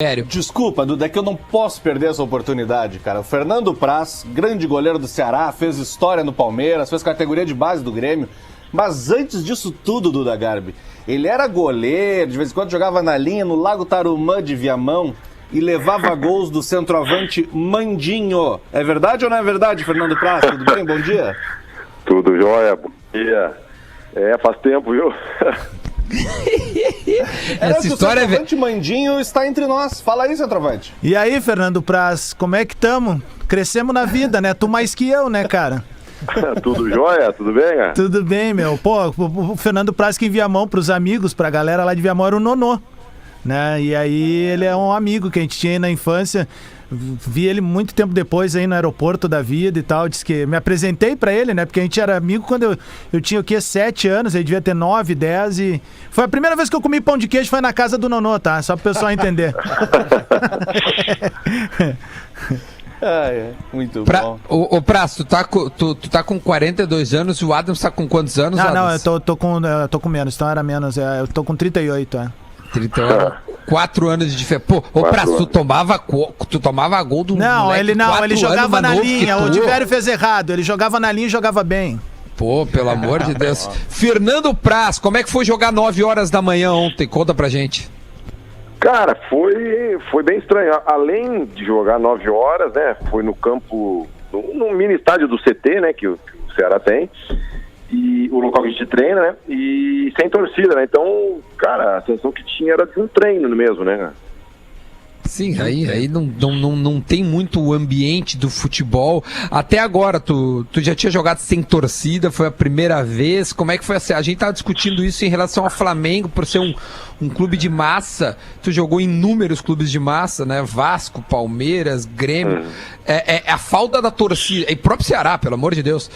Sério. Desculpa, Duda, é que eu não posso perder essa oportunidade, cara. O Fernando Praz, grande goleiro do Ceará, fez história no Palmeiras, fez categoria de base do Grêmio. Mas antes disso tudo, Duda Garbi, ele era goleiro, de vez em quando jogava na linha no Lago Tarumã de Viamão e levava gols do centroavante Mandinho. É verdade ou não é verdade, Fernando Praz? Tudo bem? Bom dia. Tudo jóia, bom dia. Faz tempo, viu? Essa história o centroavante Mandinho está entre nós. Fala aí, centroavante. E aí, Fernando Praz, como é que tamo? Crescemos na vida, né? Tu mais que eu, né, cara? Tudo jóia? Tudo bem, cara? Tudo bem, meu. Pô, o Fernando Praz que envia a mão pros amigos, pra galera lá de Viamão, era o Nonô, né? E aí ele é um amigo que a gente tinha aí na infância. Vi ele muito tempo depois aí no aeroporto da vida e tal. Disse que me apresentei pra ele, né? Porque a gente era amigo quando eu tinha o quê? 7 anos, ele devia ter 9, 10 e... Foi a primeira vez que eu comi pão de queijo, foi na casa do Nonô, tá? Só pro pessoal entender. Muito bom. Ô Praz, tu tá com 42 anos e o Adams tá com quantos anos? Não, eu tô com menos, então era menos. Eu tô com 38, 4 anos de diferença. Pô, ô Praz, tu tomava gol do Não, ele jogava na linha. O Diverio fez errado. Ele jogava na linha e jogava bem. Pô, pelo amor de Deus. Fernando Praz, como é que foi jogar 9 horas da manhã ontem? Conta pra gente. Cara, foi bem estranho. Além de jogar 9 horas, né? Foi no campo, no mini estádio do CT, né? Que o Ceará tem. E o local que a gente treina, né? E sem torcida, né? Então, cara, a sensação que tinha era de um treino mesmo, né? Sim, aí não tem muito o ambiente do futebol. Até agora, tu já tinha jogado sem torcida, foi a primeira vez. Como é que foi assim? A gente tava discutindo isso em relação ao Flamengo, por ser um clube de massa. Tu jogou em inúmeros clubes de massa, né? Vasco, Palmeiras, Grêmio. A falta da torcida, e próprio Ceará, pelo amor de Deus.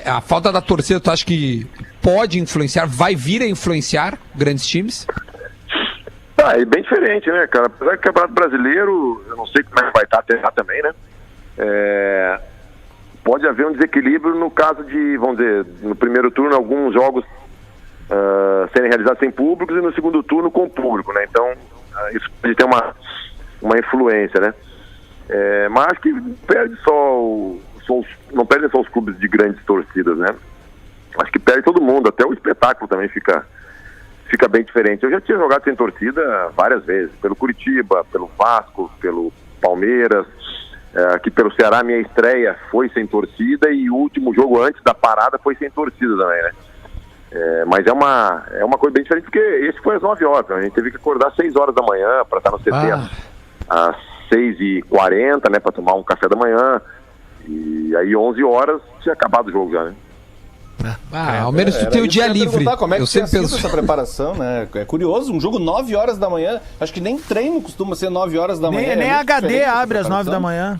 A falta da torcida, tu acha que pode influenciar, vai vir a influenciar grandes times? É bem diferente, né, cara? Apesar que o Campeonato Brasileiro, eu não sei como é que vai estar até lá também, né? Pode haver um desequilíbrio no caso de, vamos dizer, no primeiro turno, alguns jogos serem realizados sem públicos e no segundo turno com público, né? Então, isso pode ter uma influência, né? Mas acho que perde não perdem só os clubes de grandes torcidas, né? Acho que perde todo mundo, até o espetáculo também fica bem diferente. Eu já tinha jogado sem torcida várias vezes, pelo Curitiba, pelo Vasco, pelo Palmeiras, aqui pelo Ceará minha estreia foi sem torcida e o último jogo antes da parada foi sem torcida também, né? Mas é uma coisa bem diferente, porque esse foi às 9 horas, né? A gente teve que acordar às 6 horas da manhã para estar no CT às 6h40, né, para tomar um café da manhã, e aí 11 horas tinha acabado o jogo já, né? Ao menos tu tem o dia livre. Como é que eu sempre penso essa preparação, né? É curioso, um jogo 9 horas da manhã. Acho que nem treino costuma ser 9 horas da manhã. Nem HD abre às 9 da manhã.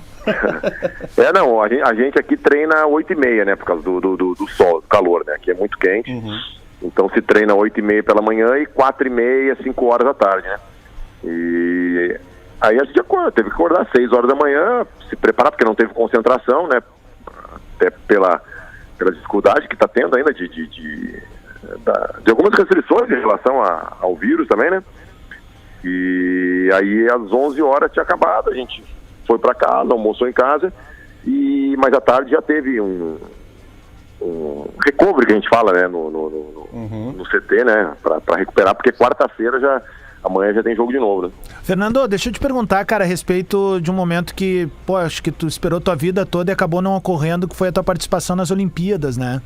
Não, a gente aqui treina 8h30, né? Por causa do sol, do calor, né? Aqui é muito quente. Uhum. Então se treina 8h30 pela manhã e 4h30, 5 horas da tarde, né? E aí a gente teve que acordar às 6 horas da manhã, se preparar, porque não teve concentração, né? Até pela dificuldade que está tendo ainda de algumas restrições em relação ao vírus também, né? E aí às 11 horas tinha acabado, a gente foi para casa, almoçou em casa, mas à tarde já teve um recovery que a gente fala, né? No CT, né? Para recuperar, porque quarta-feira amanhã já tem jogo de novo, né? Fernando, deixa eu te perguntar, cara, a respeito de um momento que, acho que tu esperou tua vida toda e acabou não ocorrendo, que foi a tua participação nas Olimpíadas, né?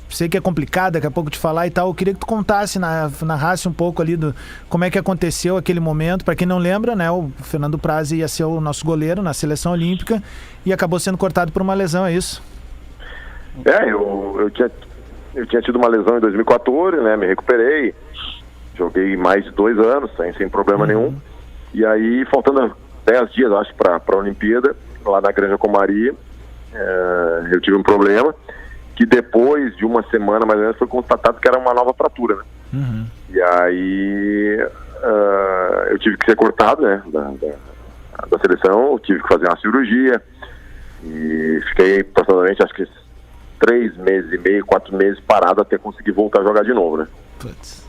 Sei que é complicado daqui a pouco te falar e tal, eu queria que tu contasse, narrasse um pouco ali como é que aconteceu aquele momento. Para quem não lembra, né, o Fernando Praz ia ser o nosso goleiro na seleção olímpica e acabou sendo cortado por uma lesão, é isso? Eu tinha tido uma lesão em 2014, né, me recuperei. Joguei mais de 2 anos, sem problema nenhum. E aí, faltando 10 dias, acho, para a Olimpíada, lá na Granja Comari, eu tive um problema, que depois de uma semana, mais ou menos, foi constatado que era uma nova fratura, né? Uhum. E aí, eu tive que ser cortado, né, da seleção, eu tive que fazer uma cirurgia, e fiquei, aproximadamente, acho que 3 meses e meio, 4 meses parado até conseguir voltar a jogar de novo, né? Putz.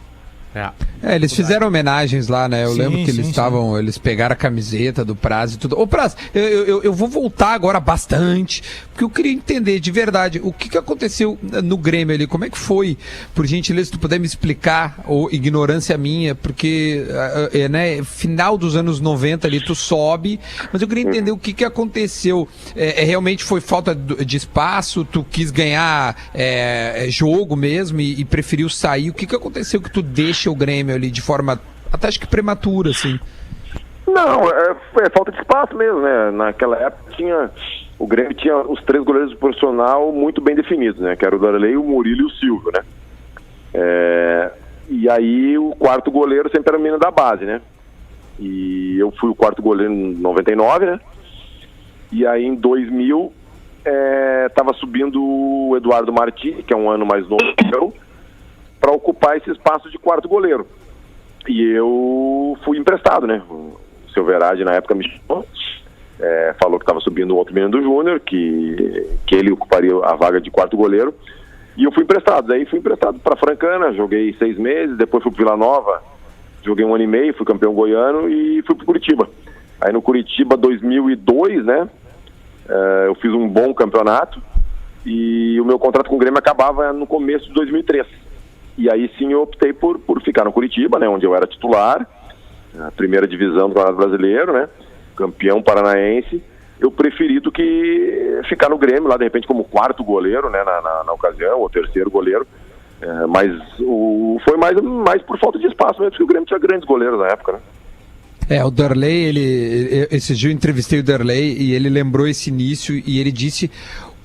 Eles fizeram homenagens lá, né? Eu lembro que eles estavam, eles pegaram a camiseta do Praz e tudo. Ô, Praz, eu vou voltar agora bastante, porque eu queria entender de verdade o que aconteceu no Grêmio ali, como é que foi, por gentileza, se tu puder me explicar, ou ignorância minha, porque, né, final dos anos 90 ali, tu sobe, mas eu queria entender o que aconteceu. Realmente foi falta de espaço, tu quis ganhar jogo mesmo e preferiu sair, o que aconteceu que tu deixa o Grêmio ali de forma até acho que prematura, assim? Não, é falta de espaço mesmo, né? Naquela época o Grêmio tinha os 3 goleiros do profissional muito bem definidos, né? Que era o Darley, o Murilo e o Silvio, né? E aí o quarto goleiro sempre era o menino da base, né? E eu fui o quarto goleiro em 99, né? E aí em 2000 tava subindo o Eduardo Martins, que é um ano mais novo que eu, para ocupar esse espaço de quarto goleiro. E eu fui emprestado, né? O seu Verade na época me chamou, falou que estava subindo o outro menino do Júnior, que ele ocuparia a vaga de quarto goleiro. E eu fui emprestado. Daí fui emprestado para Francana, joguei 6 meses, depois fui para Vila Nova, joguei 1 ano e meio, fui campeão goiano e fui para Curitiba. Aí no Curitiba 2002, né? Eu fiz um bom campeonato e o meu contrato com o Grêmio acabava no começo de 2003. E aí sim eu optei por ficar no Curitiba, né, onde eu era titular, a primeira divisão do Campeonato Brasileiro, né, campeão paranaense. Eu preferi do que ficar no Grêmio, lá de repente como quarto goleiro, né, na ocasião, ou terceiro goleiro. Mas foi mais por falta de espaço mesmo, porque o Grêmio tinha grandes goleiros na época, né. O Darley, esse dia eu entrevistei o Darley e ele lembrou esse início e ele disse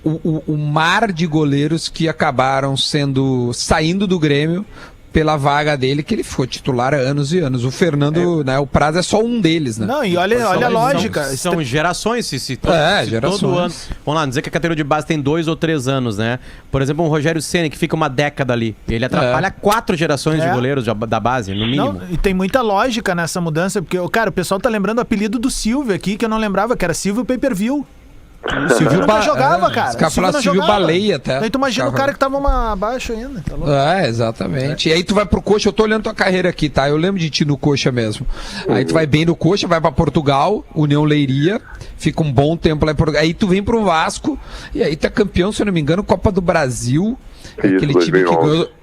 o mar de goleiros que acabaram saindo do Grêmio pela vaga dele, que ele foi titular há anos e anos. O Fernando, né, o Praz é só um deles, né? Não, e olha a lógica. São gerações, gerações. Todo ano. Vamos lá, dizer que a categoria de base tem 2 ou 3 anos, né? Por exemplo, um Rogério Ceni que fica uma década ali. Ele atrapalha 4 gerações de goleiros da base, no mínimo. Não, e tem muita lógica nessa mudança, porque, cara, o pessoal tá lembrando o apelido do Silvio aqui, que eu não lembrava, que era Silvio Pay-Per-View. O Silvio nunca jogava, cara. Os caras Silvio Baleia até. Daí tu imagina o cara que tava abaixo ainda. Tá louco? Exatamente. E aí tu vai pro Coxa, eu tô olhando tua carreira aqui, tá? Eu lembro de ti no Coxa mesmo. Aí tu vai bem no Coxa, vai pra Portugal, União Leiria, fica um bom tempo lá em Portugal. Aí tu vem pro Vasco, e aí tu é campeão, se eu não me engano, Copa do Brasil. Isso, aquele time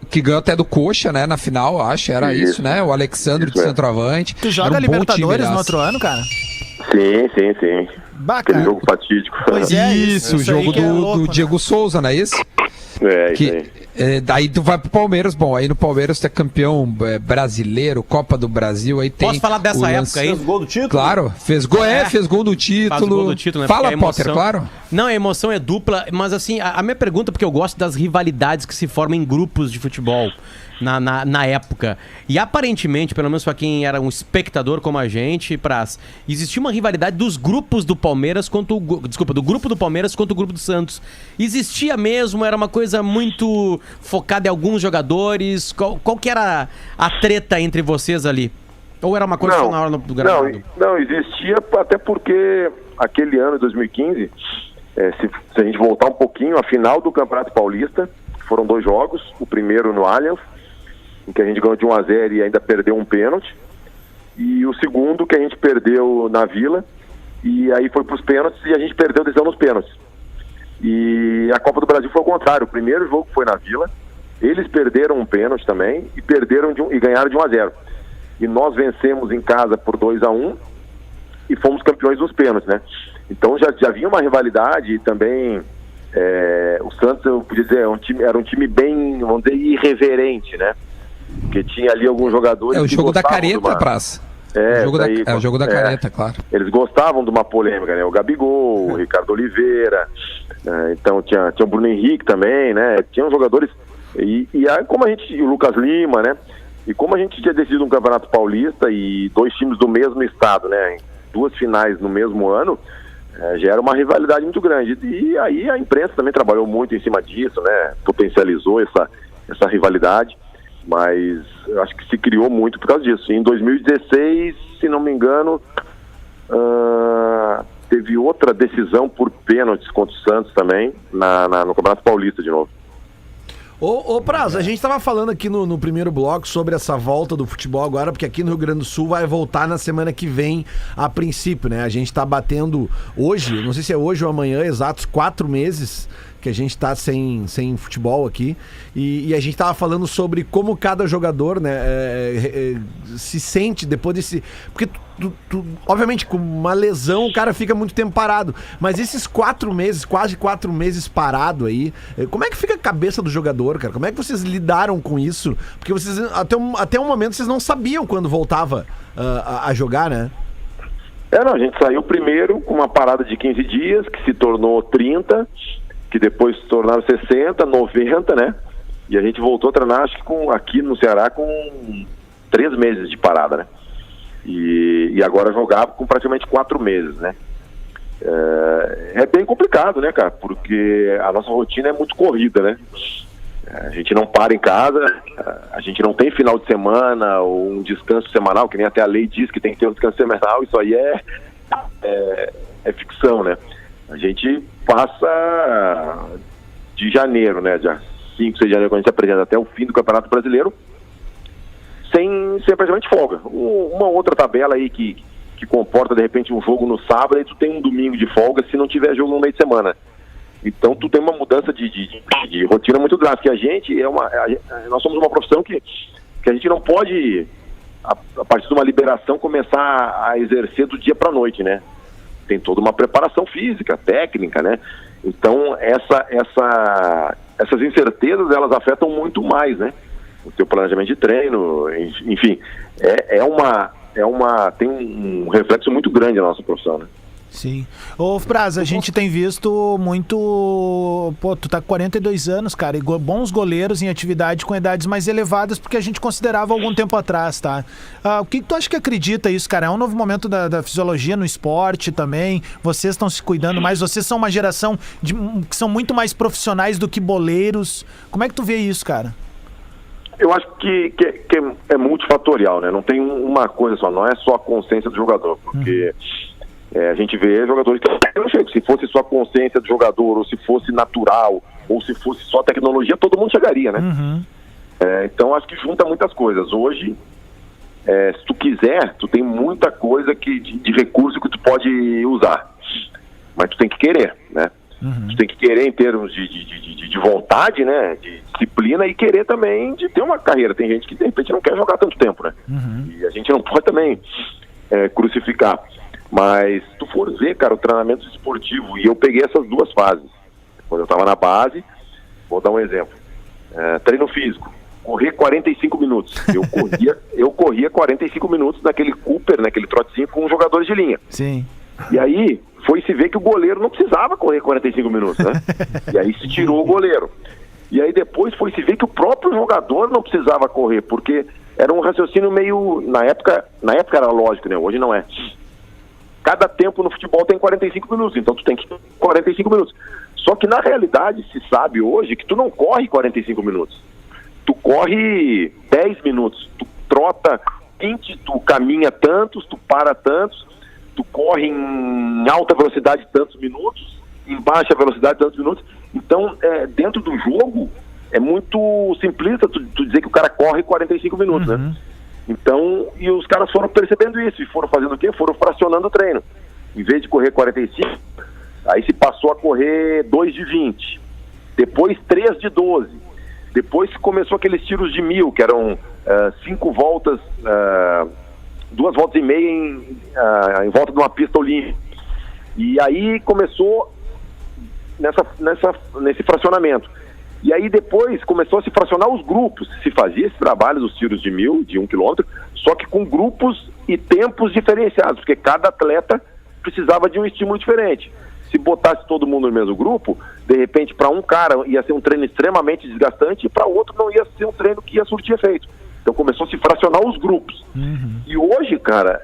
que ganhou até do Coxa, né? Na final, acho, era isso, né? O Alexandre de centroavante. Tu joga Libertadores no outro ano, cara? Sim. Bacana. Aquele jogo fatídico. Pois isso, o jogo do Diego Souza, não é isso? Daí tu vai pro Palmeiras, bom, aí no Palmeiras tu é campeão brasileiro, Copa do Brasil, aí tem... Posso falar dessa época aí? Fez gol do título? Claro, fez gol do título. Faz gol do título, né? Fala, Potter, claro. Não, a emoção é dupla, mas assim, a minha pergunta, porque eu gosto das rivalidades que se formam em grupos de futebol na época. E aparentemente, pelo menos pra quem era um espectador como a gente, existia uma rivalidade dos grupos do Palmeiras do grupo do Palmeiras contra o grupo do Santos. Existia mesmo, era uma coisa muito focada em alguns jogadores. Qual que era a treta entre vocês ali? Ou era uma coisa só na hora do gramado? Não, existia, até porque aquele ano, 2015, se a gente voltar um pouquinho, a final do Campeonato Paulista, foram 2 jogos, o primeiro no Allianz, em que a gente ganhou de 1-0 e ainda perdeu um pênalti, e o segundo que a gente perdeu na Vila, e aí foi para os pênaltis e a gente perdeu a decisão nos pênaltis. E a Copa do Brasil foi ao contrário, o primeiro jogo foi na Vila, eles perderam um pênalti também e ganharam de 1-0. E nós vencemos em casa por 2-1 e fomos campeões dos pênaltis, né? Então já vinha uma rivalidade e também o Santos, eu podia dizer, era um time bem, vamos dizer, irreverente, né? Porque tinha ali alguns jogadores. É o jogo da careta, Praça. O jogo da careta, claro. Eles gostavam de uma polêmica, né? O Gabigol, o Ricardo Oliveira, então tinha o Bruno Henrique também, né? Tinham jogadores. E aí, o Lucas Lima, né? E como a gente tinha decidido um Campeonato Paulista e 2 times do mesmo estado, né? Em 2 finais no mesmo ano, já era uma rivalidade muito grande. E aí a imprensa também trabalhou muito em cima disso, né? Potencializou essa rivalidade. Mas eu acho que se criou muito por causa disso. Em 2016, se não me engano, teve outra decisão por pênaltis contra o Santos também, no Campeonato Paulista de novo. Ô Praz, a gente tava falando aqui no primeiro bloco sobre essa volta do futebol agora, porque aqui no Rio Grande do Sul vai voltar na semana que vem, a princípio, né? A gente tá batendo hoje, não sei se é hoje ou amanhã, exatos 4 meses que a gente tá sem futebol aqui, e a gente tava falando sobre como cada jogador, né, se sente depois desse... Porque obviamente com uma lesão o cara fica muito tempo parado, mas esses 4 meses, quase 4 meses parado aí, como é que fica a cabeça do jogador, cara? Como é que vocês lidaram com isso? Porque vocês, até um momento, vocês não sabiam quando voltava a jogar, né? Não, a gente saiu primeiro com uma parada de 15 dias, que se tornou 30, que depois se tornaram 60, 90, né? E a gente voltou a treinar, acho que aqui no Ceará, com 3 meses de parada, né? E agora jogava com praticamente 4 meses, né? É bem complicado, né, cara? Porque a nossa rotina é muito corrida, né? A gente não para em casa, a gente não tem final de semana ou um descanso semanal, que nem até a lei diz que tem que ter um descanso semanal. Isso aí é ficção, né? A gente passa de janeiro, né? Dia 5, 6 de janeiro, quando a gente se apresenta, até o fim do Campeonato Brasileiro, sem praticamente folga. Uma outra tabela aí que comporta, de repente, um jogo no sábado, e tu tem um domingo de folga se não tiver jogo no meio de semana. Então tu tem uma mudança de rotina muito drástica. Nós somos uma profissão que a gente não pode, a partir de uma liberação, começar a exercer do dia para a noite, né? Tem toda uma preparação física, técnica, né? Então essas incertezas, elas afetam muito mais, né? O teu planejamento de treino, enfim, tem um reflexo muito grande na nossa profissão, né? Sim. Ô, Praz, a gente tem visto muito... Pô, tu tá com 42 anos, cara, e bons goleiros em atividade com idades mais elevadas, porque a gente considerava algum tempo atrás, tá? O que tu acha que acredita isso, cara? É um novo momento da fisiologia no esporte também? Vocês estão se cuidando mais? Vocês são uma geração que são muito mais profissionais do que boleiros. Como é que tu vê isso, cara? Eu acho que é multifatorial, né? Não tem uma coisa só, não é só a consciência do jogador, porque... a gente vê jogadores que, se fosse só a consciência do jogador, ou se fosse natural, ou se fosse só tecnologia, todo mundo chegaria, né? Uhum. Então acho que junta muitas coisas. Hoje, se tu quiser, tu tem muita coisa de recurso que tu pode usar, mas tu tem que querer, né? Uhum. Tu tem que querer em termos de vontade, né? De disciplina, e querer também de ter uma carreira. Tem gente que de repente não quer jogar tanto tempo, né? Uhum. E a gente não pode também crucificar. Mas se tu for ver, cara, o treinamento esportivo, e eu peguei essas 2 fases. Quando eu estava na base, vou dar um exemplo. Treino físico, correr 45 minutos. Eu corria 45 minutos naquele Cooper, naquele trotezinho com jogadores de linha. Sim. E aí foi se ver que o goleiro não precisava correr 45 minutos, né? E aí se tirou o goleiro. E aí depois foi se ver que o próprio jogador não precisava correr, porque era um raciocínio meio... Na época era lógico, né? Hoje não é. Cada tempo no futebol tem 45 minutos, então tu tem que ter 45 minutos. Só que na realidade se sabe hoje que tu não corre 45 minutos. Tu corre 10 minutos, tu trota 20, tu caminha tantos, tu para tantos, tu corre em alta velocidade tantos minutos, em baixa velocidade tantos minutos. Então, dentro do jogo, é muito simplista tu dizer que o cara corre 45 minutos, né? Então, e os caras foram percebendo isso, e foram fazendo o quê? Foram fracionando o treino. Em vez de correr 45, aí se passou a correr 2 de 20, depois 3 de 12, depois começou aqueles tiros de 1000, que eram 5 voltas, 2 voltas e meia em volta de uma pista olímpica. E aí começou nesse fracionamento. E aí depois começou a se fracionar os grupos. Se fazia esse trabalho dos tiros de 1000, de 1 quilômetro, só que com grupos e tempos diferenciados, porque cada atleta precisava de um estímulo diferente. Se botasse todo mundo no mesmo grupo, de repente para um cara ia ser um treino extremamente desgastante, e para outro não ia ser um treino que ia surtir efeito. Então começou a se fracionar os grupos. Uhum. E hoje, cara,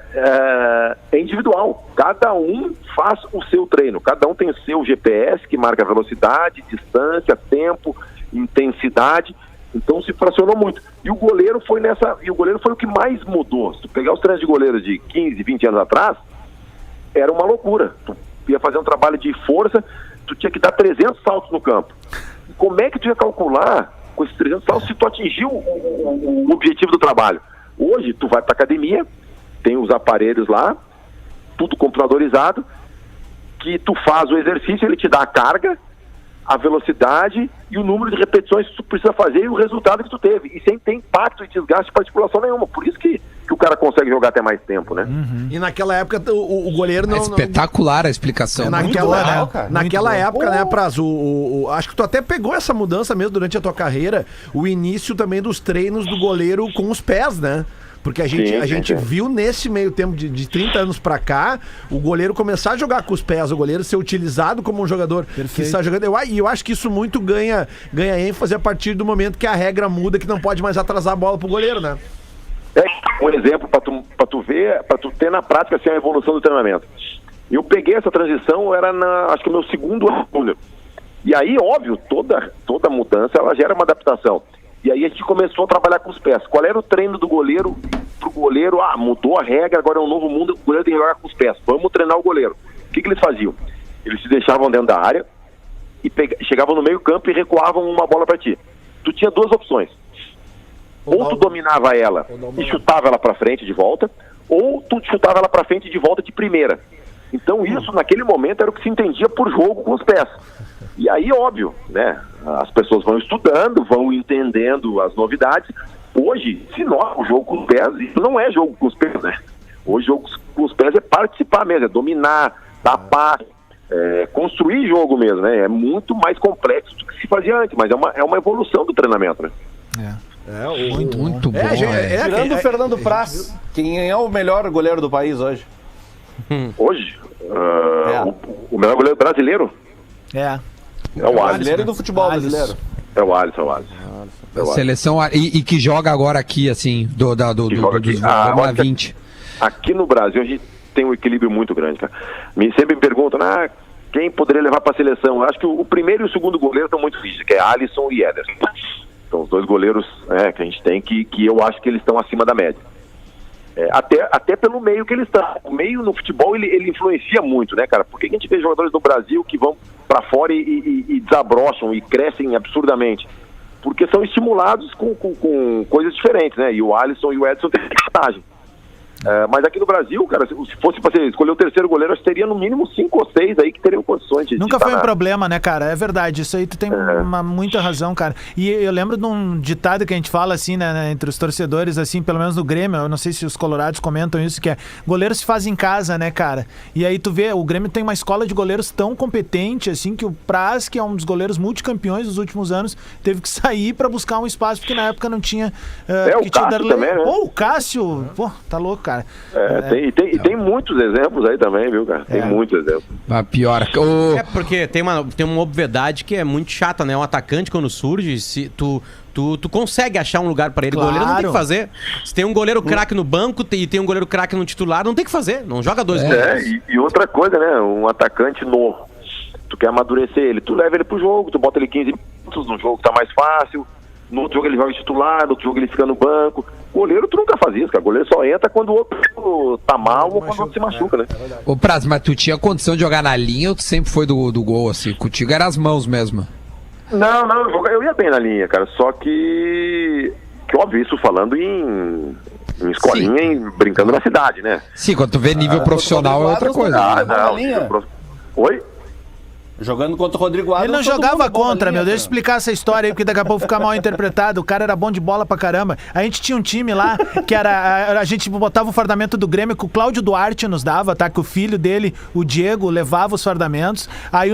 é individual. Cada um faz o seu treino. Cada um tem o seu GPS que marca velocidade, distância, tempo, intensidade. Então se fracionou muito. E o goleiro foi o que mais mudou. Se tu pegar os treinos de goleiro de 15, 20 anos atrás, era uma loucura. Tu ia fazer um trabalho de força, tu tinha que dar 300 saltos no campo. E como é que tu ia calcular com esses 300 salários se tu atingiu o objetivo do trabalho. Hoje, tu vai pra academia, tem os aparelhos lá, tudo computadorizado, que tu faz o exercício, ele te dá a carga, a velocidade e o número de repetições que tu precisa fazer e o resultado que tu teve. E sem ter impacto e desgaste de articulação nenhuma. Por isso que o cara consegue jogar até mais tempo, né? E naquela época o goleiro não... É espetacular a explicação. Naquela época, né, Praz, acho que tu até pegou essa mudança mesmo durante a tua carreira, o início também dos treinos do goleiro com os pés, né? Porque a gente viu nesse meio tempo de 30 anos pra cá, o goleiro começar a jogar com os pés, o goleiro ser utilizado como um jogador que está jogando. Eu acho que isso muito ganha ênfase a partir do momento que a regra muda, que não pode mais atrasar a bola pro goleiro, né? Um exemplo pra tu ver, pra tu ter na prática assim, a evolução do treinamento. Eu peguei essa transição, era acho que o meu segundo ano. E aí, óbvio, toda mudança, ela gera uma adaptação. E aí a gente começou a trabalhar com os pés. Qual era o treino do goleiro pro goleiro? Mudou a regra, agora é um novo mundo, o goleiro tem que jogar com os pés. Vamos treinar o goleiro. O que eles faziam? Eles se deixavam dentro da área e chegavam no meio campo e recuavam uma bola para ti. Tu tinha duas opções. Ou tu dominava ela e chutava ela para frente de volta, ou tu chutava ela para frente de volta de primeira. Então isso, naquele momento, era o que se entendia por jogo com os pés. E aí, óbvio, né? As pessoas vão estudando, vão entendendo as novidades. Hoje, se nota o jogo com os pés, isso não é jogo com os pés, né? Hoje, jogo com os pés é participar mesmo, é dominar, tapar, construir jogo mesmo, né? É muito mais complexo do que se fazia antes, mas é uma evolução do treinamento, né? Muito bom. Tirando o Fernando Praz, quem é o melhor goleiro do país hoje? Hoje? O melhor goleiro brasileiro? É o Alisson. Brasileiro e do futebol brasileiro. É o Alisson. Seleção e que joga agora aqui, assim, do 20. Aqui no Brasil a gente tem um equilíbrio muito grande, cara. Sempre me perguntam, quem poderia levar para a seleção? Eu acho que o primeiro e o segundo goleiro estão muito difíceis, que é Alisson e Ederson. São os dois goleiros que a gente tem que eu acho que eles estão acima da média. Até pelo meio que eles estão. O meio no futebol ele influencia muito, né, cara? Por que a gente vê jogadores no Brasil que vão para fora e desabrocham e crescem absurdamente? Porque são estimulados com coisas diferentes, né? E o Alisson e o Edson têm vantagem. Mas aqui no Brasil, cara, se fosse pra você escolher o terceiro goleiro, acho que teria no mínimo 5 ou 6 aí que teriam condições de... Nunca foi um problema, né, cara? É verdade, isso aí tu tem muita razão, cara. E eu lembro de um ditado que a gente fala, assim, né, entre os torcedores, assim, pelo menos no Grêmio, eu não sei se os colorados comentam isso, que é goleiro se faz em casa, né, cara? E aí tu vê, o Grêmio tem uma escola de goleiros tão competente, assim, que o Praz, que é um dos goleiros multicampeões dos últimos anos, teve que sair pra buscar um espaço, porque na época não tinha... o Cássio também, né? O Cássio, tá louco, cara. Tem muitos exemplos aí também, viu, cara? Tem muitos exemplos. Pior. Porque tem uma obviedade que é muito chata, né? Um atacante, quando surge, se tu consegue achar um lugar pra ele. Claro. O goleiro não tem que fazer. Se tem um goleiro craque no banco e tem um goleiro craque no titular, não tem que fazer. Não joga dois goleiros. E outra coisa, né? Um atacante novo. Tu quer amadurecer ele, tu leva ele pro jogo, tu bota ele 15 minutos num jogo que tá mais fácil. No outro jogo ele joga titular, no outro jogo ele fica no banco. Goleiro tu nunca faz isso, cara. Goleiro só entra quando o outro tá mal ou quando o outro se machuca, né? Ô Praz, mas tu tinha condição de jogar na linha ou tu sempre foi do gol, assim? Contigo era as mãos mesmo? Não, eu ia bem na linha, cara. Só que óbvio, isso falando em escolinha, brincando na cidade, né? Sim, quando tu vê nível profissional é outra coisa. Oi? Jogando contra o Rodrigo Adams. Ele não jogava contra, deixa eu explicar essa história aí, porque daqui a pouco fica mal interpretado. O cara era bom de bola pra caramba. A gente tinha um time lá, que era... A gente botava o fardamento do Grêmio, que o Cláudio Duarte nos dava, tá? Que o filho dele, o Diego, levava os fardamentos. Aí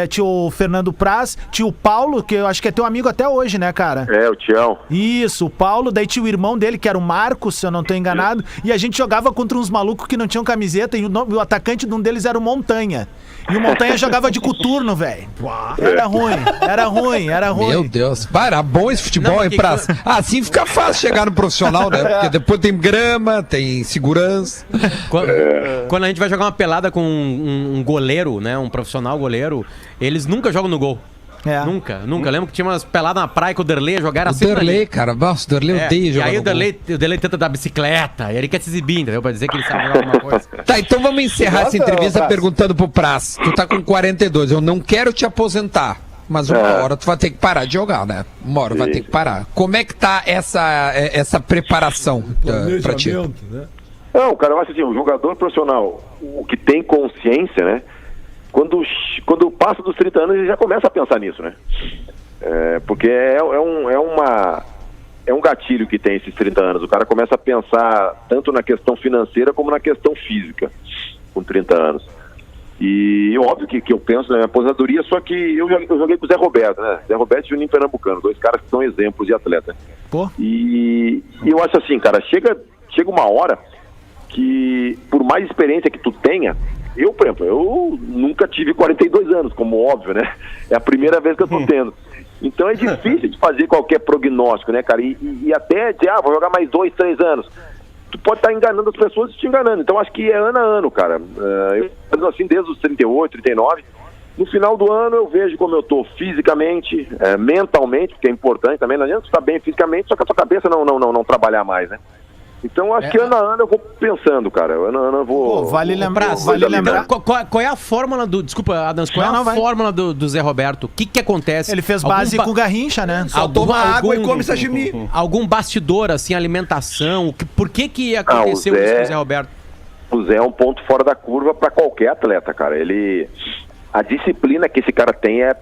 tinha o Fernando Praz, tinha o Paulo, que eu acho que é teu amigo até hoje, né, cara? O Tião. Isso, o Paulo. Daí tinha o irmão dele, que era o Marcos, se eu não tô enganado. E a gente jogava contra uns malucos que não tinham camiseta, e o atacante de um deles era o Montanha. E o Montanha jogava de coturno, velho. Era ruim. Meu Deus. Era bom esse futebol, hein, Praz? Assim fica fácil chegar no profissional, né? Porque depois tem grama, tem segurança. Quando a gente vai jogar uma pelada com um goleiro, né? Um profissional goleiro, eles nunca jogam no gol. Nunca. Lembro que tinha umas peladas na praia que o Derlei jogar assim. O Derlei, cara. Nossa, o Derlei odeia jogar. E aí o Derlei tenta dar bicicleta, e ele quer se exibir, entendeu? Pra dizer que ele sabe jogar alguma coisa. Tá, então vamos encerrar essa entrevista perguntando pro Praz. Tu tá com 42, eu não quero te aposentar. Mas uma hora tu vai ter que parar de jogar, né? Uma hora vai ter que parar. Como é que tá essa preparação pra ti? Né? Não, cara, eu acho assim, o jogador profissional, o que tem consciência, né? Quando passa dos 30 anos, ele já começa a pensar nisso, né? Porque é um gatilho que tem esses 30 anos. O cara começa a pensar tanto na questão financeira como na questão física, com 30 anos. E óbvio que eu penso na minha aposentadoria, só que eu joguei com o Zé Roberto, né? Zé Roberto e Juninho Pernambucano, 2 caras que são exemplos de atleta. Pô. E eu acho assim, cara, chega uma hora que, por mais experiência que tu tenha, por exemplo, eu nunca tive 42 anos, como óbvio, né? É a primeira vez que eu tô tendo. Então é difícil de fazer qualquer prognóstico, né, cara? E até dizer, vou jogar mais 2, 3 anos. Tu pode estar enganando as pessoas e te enganando. Então acho que é ano a ano, cara. Eu fazendo assim desde os 38, 39. No final do ano eu vejo como eu tô fisicamente, mentalmente, porque é importante também. Não adianta tu estar bem fisicamente, só que a tua cabeça não trabalhar mais, né? Então acho que ano a ano eu vou pensando, cara. Ano a ano eu vou... Pô, vale lembrar... Qual é a fórmula do... Desculpa, Adams, qual é a fórmula do Zé Roberto? O que acontece? Ele fez base com o Garrincha, né? Só toma água e come sashimi. Algum bastidor, assim, alimentação? Por que aconteceu isso com o Zé Roberto? O Zé é um ponto fora da curva para qualquer atleta, cara. A disciplina que esse cara tem é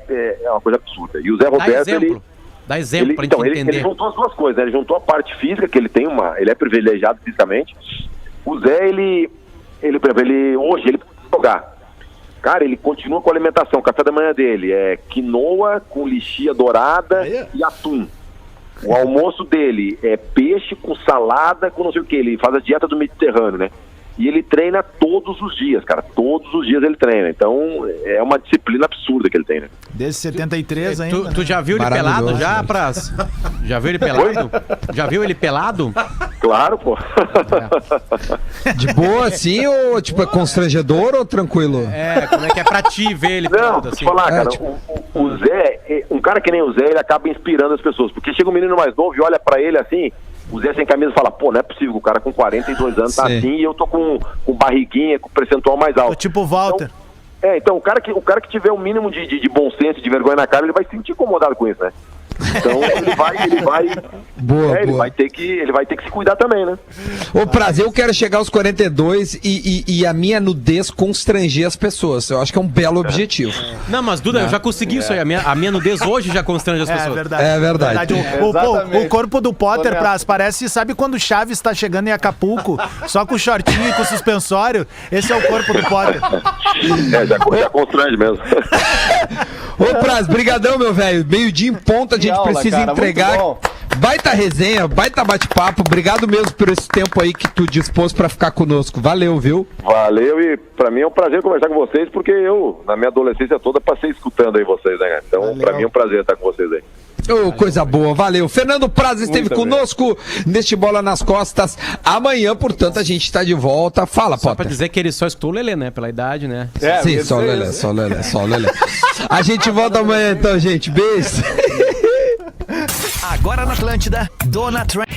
uma coisa absurda. E o Zé Roberto, Dá exemplo pra gente entender. Ele juntou as duas coisas, né? Ele juntou a parte física, que ele é privilegiado fisicamente. O Zé, hoje ele pode jogar. Cara, ele continua com a alimentação. O café da manhã dele é quinoa com lixia dourada e atum. O almoço dele é peixe com salada, com não sei o que. Ele faz a dieta do Mediterrâneo, né? E ele treina todos os dias, cara. Todos os dias ele treina. Então, é uma disciplina absurda que ele tem, né? Desde 73 ainda. Tu já viu ele pelado já, Praz? Já viu ele pelado? Já viu ele pelado? Claro, pô. De boa, assim, ou tipo, é constrangedor ou tranquilo? Como é que é pra ti ver ele pelado assim? Deixa eu falar, cara. O Zé, um cara que nem o Zé, ele acaba inspirando as pessoas. Porque chega um menino mais novo e olha pra ele assim... O Zé sem camisa fala, pô, não é possível, o cara com 42 anos tá assim e eu tô com barriguinha, com percentual mais alto. Tipo o Walter. Então o cara que tiver o mínimo de bom senso, de vergonha na cara, ele vai se sentir incomodado com isso, né? Então ele vai vai ter que se cuidar também, né? Ô, Prazer, eu quero chegar aos 42 e a minha nudez constranger as pessoas. Eu acho que é um belo objetivo. Não, mas Duda, eu já consegui isso aí. A minha nudez hoje já constrange as pessoas. É verdade. O corpo do Potter, Praz, parece, sabe quando o Chaves tá chegando em Acapulco, só com shortinho e com suspensório? Esse é o corpo do Potter. Já constrange mesmo. Ô, Praz, brigadão, meu velho. Meio-dia em ponto, a gente precisa entregar. Baita resenha, baita bate-papo. Obrigado mesmo por esse tempo aí que tu dispôs pra ficar conosco. Valeu, viu? Valeu, e pra mim é um prazer conversar com vocês, porque eu, na minha adolescência toda, passei escutando aí vocês, né? Então, pra mim é um prazer estar com vocês aí. Coisa boa, valeu. Fernando Praz esteve conosco neste Bola nas Costas. Amanhã, portanto, a gente tá de volta. Fala, Potter. Só pra dizer que ele só escutou o Lelê, né? Pela idade, né? Sim, só o Lelê. A gente volta amanhã então, gente. Beijo. Agora na Atlântida, Dona Trent.